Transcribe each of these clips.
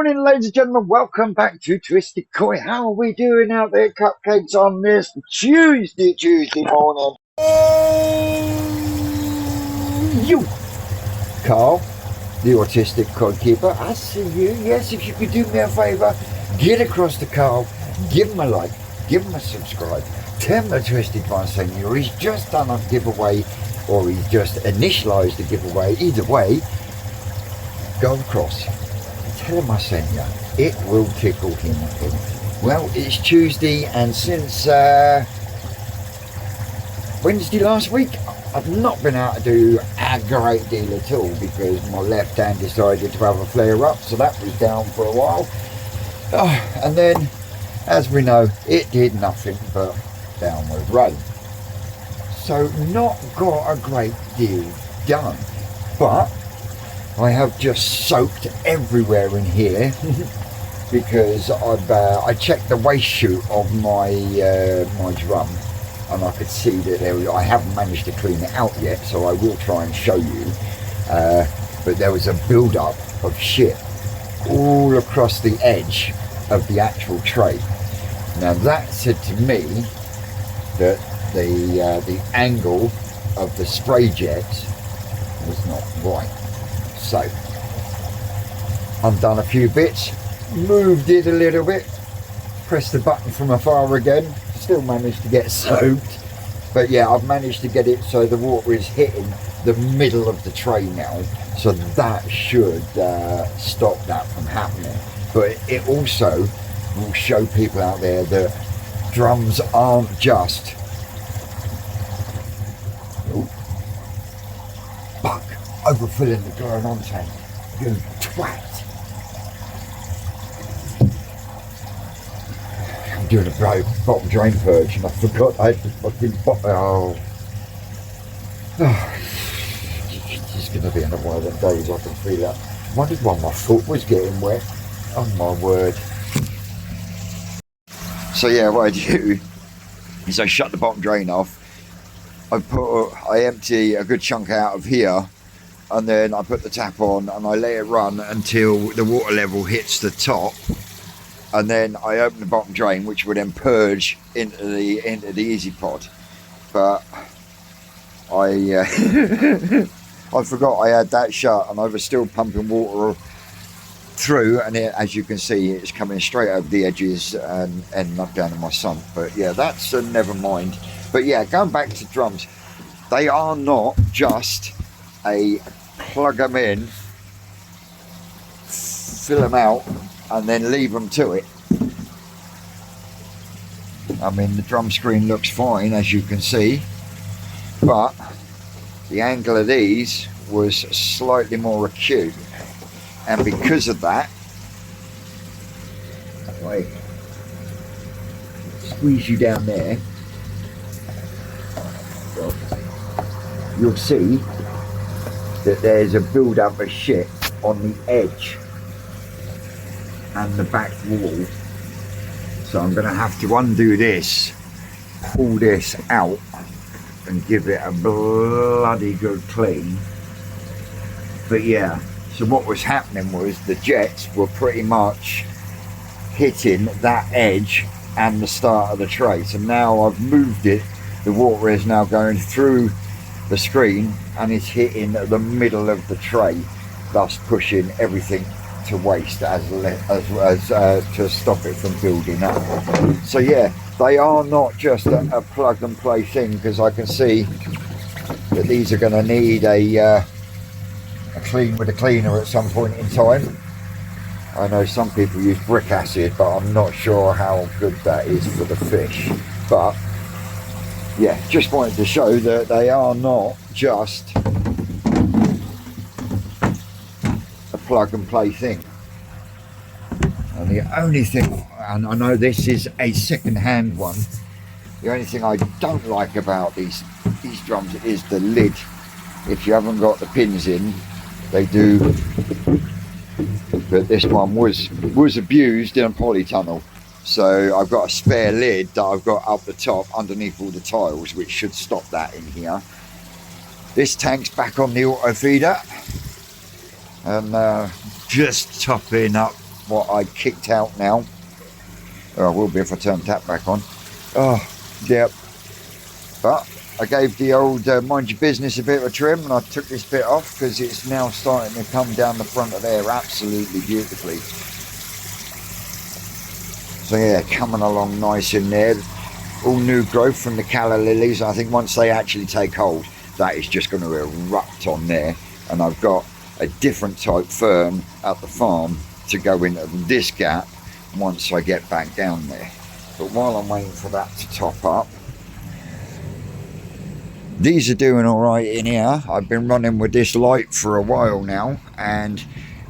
morning, ladies and gentlemen. Welcome back to Twisted Koi. How are we doing out there, cupcakes, on this Tuesday morning? You, Carl, the autistic cod keeper. I see you. Yes, if you could do me a favour, get across to Carl, give him a like, give him a subscribe, tell him the Twisted One saying you, or he's just done a giveaway, or he's just initialised a giveaway. Either way, go across. Tell him I sent you. It will tickle him. Well, it's Tuesday, and since Wednesday last week, I've not been able to do a great deal at all because my left hand decided to have a flare up, so that was down for a while. And then, as we know, it did nothing but downward rain. So not got a great deal done, but I have just soaked everywhere in here because I checked the waste chute of my my drum, and I could see that I haven't managed to clean it out yet, so I will try and show you. But there was a build-up of shit all across the edge of the actual tray. Now that said to me that the angle of the spray jet was not right. So, undone a few bits, moved it a little bit, pressed the button from afar again, still managed to get soaked, but yeah, I've managed to get it so the water is hitting the middle of the tray now, so that should stop that from happening. But it also will show people out there that drums aren't just overfilling the Gloron tank, you twat. I'm doing a bottom drain purge and I forgot I had the fucking bottom. It's going to be another one of them days, I can feel that. I wondered why my foot was getting wet. Oh my word. So yeah, what I do is I shut the bottom drain off. I empty a good chunk out of here, and then I put the tap on and I let it run until the water level hits the top, and then I open the bottom drain, which will then purge into the easy pod. But I I forgot I had that shut, and I was still pumping water through, and as you can see, it's coming straight over the edges and ending up down in my sump. But yeah, that's never mind. But yeah, going back to drums, they are not just a plug them in, fill them out, and then leave them to it. I mean, the drum screen looks fine, as you can see, but the angle of these was slightly more acute, and because of that, if I squeeze you down there, you'll see that there's a build-up of shit on the edge and the back wall. So I'm going to have to undo this, pull this out, and give it a bloody good clean. But yeah, so what was happening was the jets were pretty much hitting that edge and the start of the tray. So now I've moved it, the water is now going through the screen and it's hitting the middle of the tray, thus pushing everything to waste as to stop it from building up. So yeah, they are not just a plug and play thing, because I can see that these are going to need a clean with a cleaner at some point in time. I know some people use brick acid, but I'm not sure how good that is for the fish. But yeah, just wanted to show that they are not just a plug and play thing. And the only thing, and I know this is a second-hand one, the only thing I don't like about these drums is the lid. If you haven't got the pins in, they do. But this one was abused in a polytunnel. So I've got a spare lid that I've got up the top underneath all the tiles, which should stop that in here. This tank's back on the auto feeder, and just topping up what I kicked out now. Oh, I will be if I turn the tap back on. Oh, yep. But I gave the old mind your business a bit of a trim, and I took this bit off because it's now starting to come down the front of there absolutely beautifully. So yeah, coming along nice in there. All new growth from the calla lilies. I think once they actually take hold, that is just going to erupt on there. And I've got a different type fern at the farm to go into this gap once I get back down there. But while I'm waiting for that to top up, these are doing all right in here. I've been running with this light for a while now, and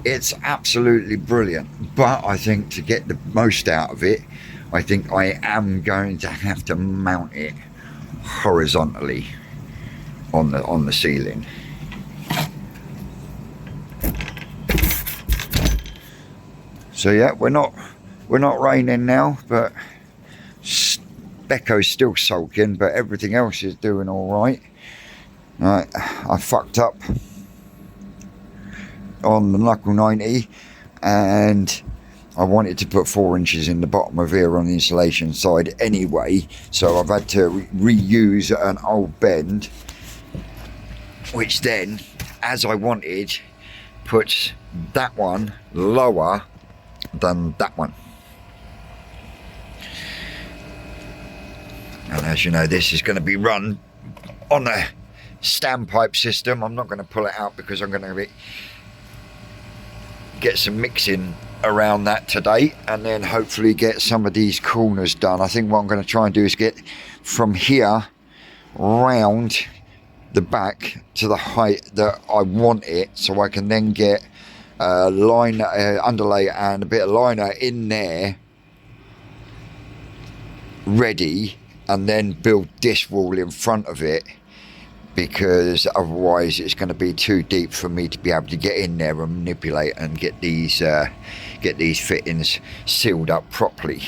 it's absolutely brilliant. But I think to get the most out of it, I think I am going to have to mount it horizontally on the ceiling. So yeah, we're not raining now, but Becco's still sulking, but everything else is doing all right. Right, I fucked up on the knuckle 90, and I wanted to put 4 inches in the bottom of here on the insulation side anyway, so I've had to reuse an old bend, which then, as I wanted, puts that one lower than that one. And as you know, this is going to be run on a standpipe system. I'm not going to pull it out because I'm going to get some mixing around that today, and then hopefully get some of these corners done. I think what I'm going to try and do is get from here round the back to the height that I want it, so I can then get a line underlay and a bit of liner in there ready, and then build this wall in front of it, because otherwise it's going to be too deep for me to be able to get in there and manipulate and get these fittings sealed up properly.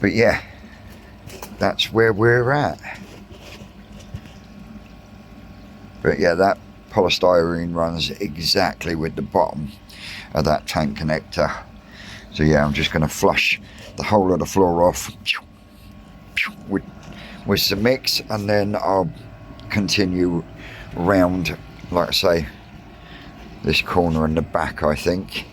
But yeah, that's where we're at. But yeah, that polystyrene runs exactly with the bottom of that tank connector. So yeah, I'm just going to flush the whole of the floor off with some mix, and then I'll continue round, like I say, this corner in the back, I think.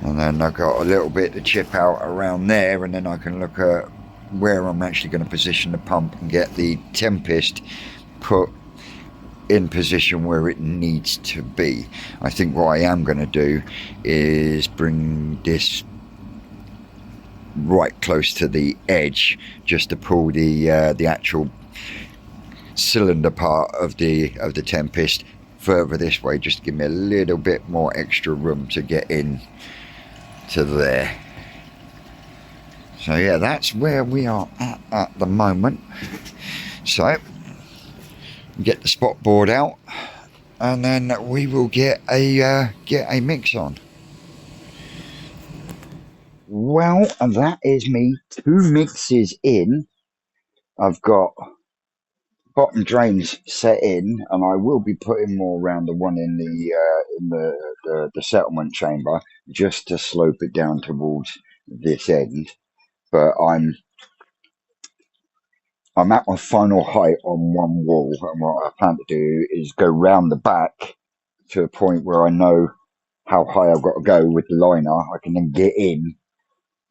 And then I've got a little bit to chip out around there, and then I can look at where I'm actually going to position the pump and get the Tempest put in position where it needs to be. I think what I am going to do is bring this right close to the edge, just to pull the actual cylinder part of the Tempest further this way, just to give me a little bit more extra room to get in to there. So yeah, that's where we are at the moment. So get the spot board out, and then we will get a mix on. Well, that is me 2 mixes in. I've got bottom drains set in, and I will be putting more around the one in the settlement chamber, just to slope it down towards this end. But I'm at my final height on one wall, and what I plan to do is go round the back to a point where I know how high I've got to go with the liner. I can then get in,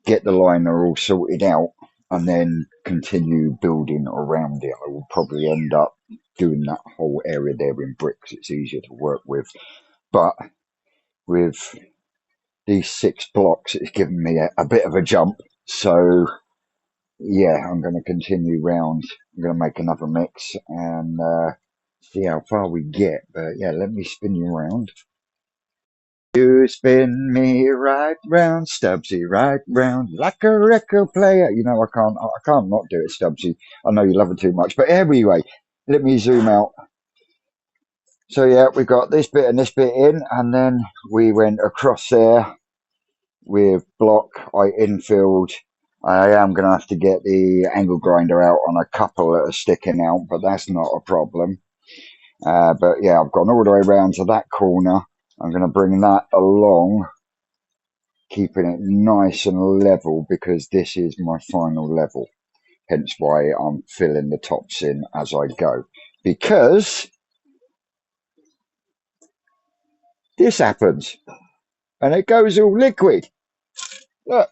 get the liner all sorted out, and then continue building around it. I will probably end up doing that whole area there in bricks. It's easier to work with. But with these 6 blocks, it's given me a bit of a jump. So yeah, I'm going to continue round. I'm going to make another mix and see how far we get. But yeah, let me spin you around. You spin me right round, Stubbsy, right round, like a record player. You know, I can't not do it, Stubbsy. I know you love it too much. But anyway, let me zoom out. So yeah, we got this bit and this bit in, and then we went across there with block. I infilled. I am going to have to get the angle grinder out on a couple that are sticking out, but that's not a problem. But yeah, I've gone all the way around to that corner, I'm going to bring that along, keeping it nice and level, because this is my final level. Hence why I'm filling the tops in as I go. Because this happens and it goes all liquid. Look,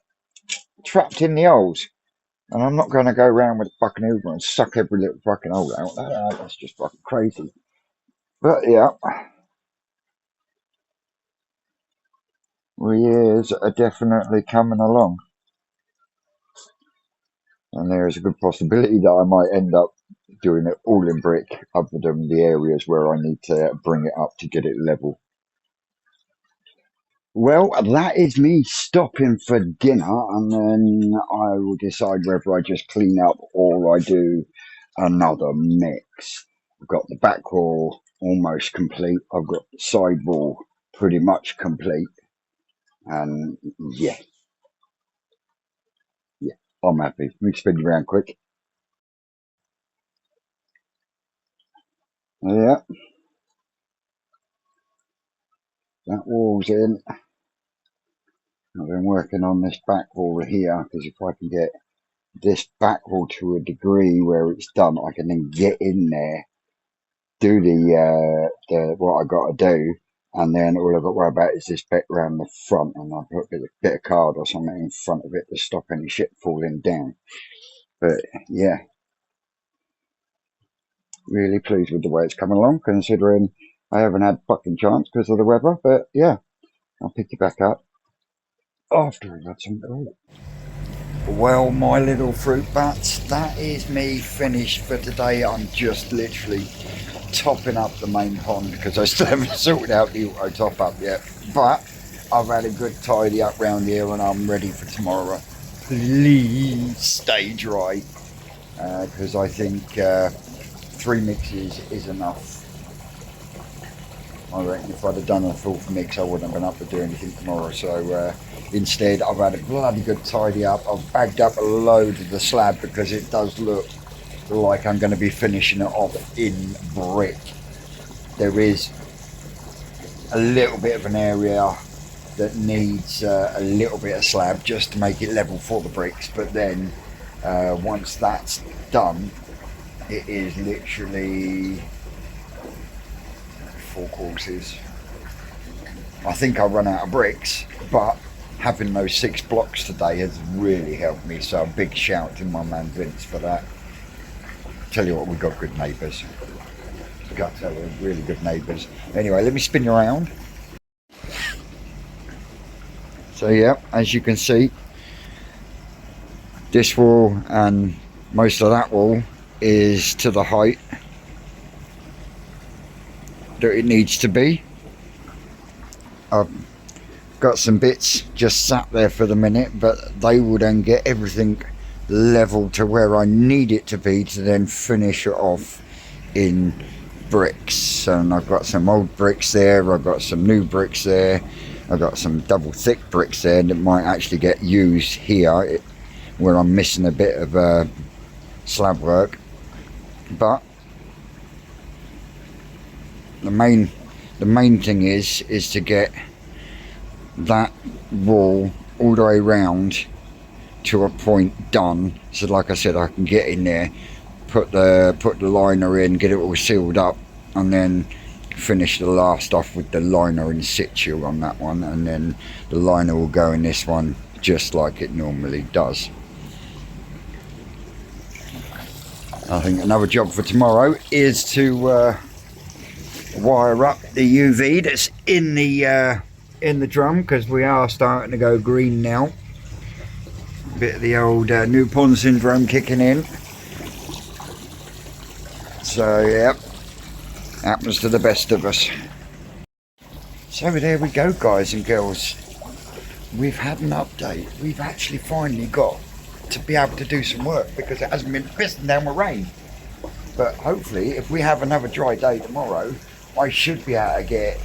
trapped in the holes. And I'm not going to go around with a fucking hoover and suck every little fucking hole out. That's just fucking crazy. But yeah, years are definitely coming along. And there is a good possibility that I might end up doing it all in brick, other than the areas where I need to bring it up to get it level. Well, that is me stopping for dinner, and then I will decide whether I just clean up or I do another mix. I've got the back wall almost complete. I've got the side wall pretty much complete. And yeah, I'm happy. Let me spin you around quick. Yeah, that wall's in. I've been working on this back wall here, because if I can get this back wall to a degree where it's done, I can then get in there, do the what I got to do, and then all I've got to worry about is this bit around the front, and I'll put a bit of card or something in front of it to stop any shit falling down. But yeah, really pleased with the way it's coming along, considering I haven't had fucking chance because of the weather. But yeah, I'll pick you back up after I've had some gold. Well, my little fruit bats, that is me finished for today. I'm just literally topping up the main pond because I still haven't sorted out the auto top up yet. But I've had a good tidy up round here and I'm ready for tomorrow. Please stay dry, because I think 3 mixes is enough. I reckon if I'd have done a full mix, I wouldn't have been able to do anything tomorrow. So instead, I've had a bloody good tidy up. I've bagged up a load of the slab because it does look like I'm going to be finishing it off in brick. There is a little bit of an area that needs a little bit of slab just to make it level for the bricks. But then once that's done, it is literally 4 courses. I think I'll run out of bricks, but having those 6 blocks today has really helped me, so a big shout to my man Vince for that. Tell you what, we've got good neighbours. Got to tell you, really good neighbours. Anyway, let me spin you around. So yeah, as you can see, this wall and most of that wall is to the height that it needs to be. I've got some bits just sat there for the minute, but they will then get everything level to where I need it to be to then finish it off in bricks. And I've got some old bricks there, I've got some new bricks there, I've got some double thick bricks there that might actually get used here where I'm missing a bit of slab work. But the main thing is to get that wall all the way around to a point done, so like I said, I can get in there, put the liner in, get it all sealed up, and then finish the last off with the liner in situ on that one, and then the liner will go in this one just like it normally does. I think another job for tomorrow is to wire up the UV that's in the drum, because we are starting to go green now. Bit of the old new pond syndrome kicking in. So yeah, happens to the best of us. So there we go, guys and girls. We've had an update. We've actually finally got to be able to do some work because it hasn't been pissing down with rain. But hopefully, if we have another dry day tomorrow, I should be able to get,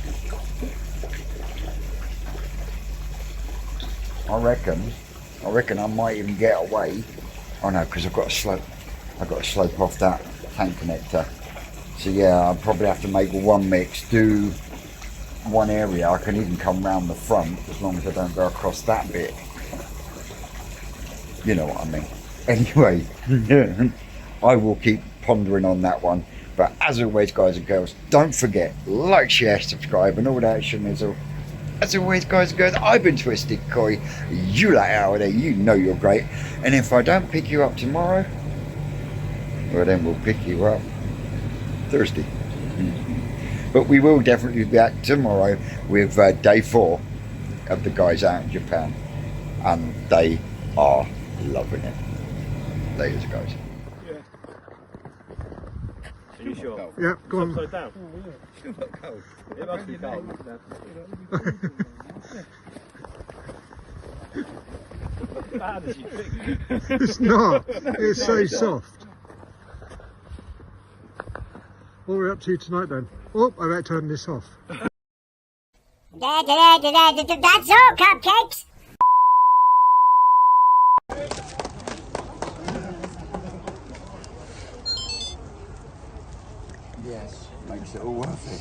I reckon I might even get away. Oh no, because I've got to slope off that tank connector. So yeah, I'll probably have to make one mix, do one area. I can even come round the front as long as I don't go across that bit. You know what I mean. Anyway, I will keep pondering on that one. But as always, guys and girls, don't forget, like, share, subscribe, and all that shimizzle. As always, guys and girls, I've been Twisted Koi. You like out there, you know you're great. And if I don't pick you up tomorrow, well then we'll pick you up Thursday. But we will definitely be back tomorrow with day 4 of the guys out in Japan. And they are loving it. Ladies, guys. Yeah. Are you sure? Yeah, go on. Upside down. Still not cold. It must be cold. Bad as you think. It's not. It's so soft. What are we up to tonight then? Oh, I better turn this off. That's all, cupcakes. Yes, makes it all worth it.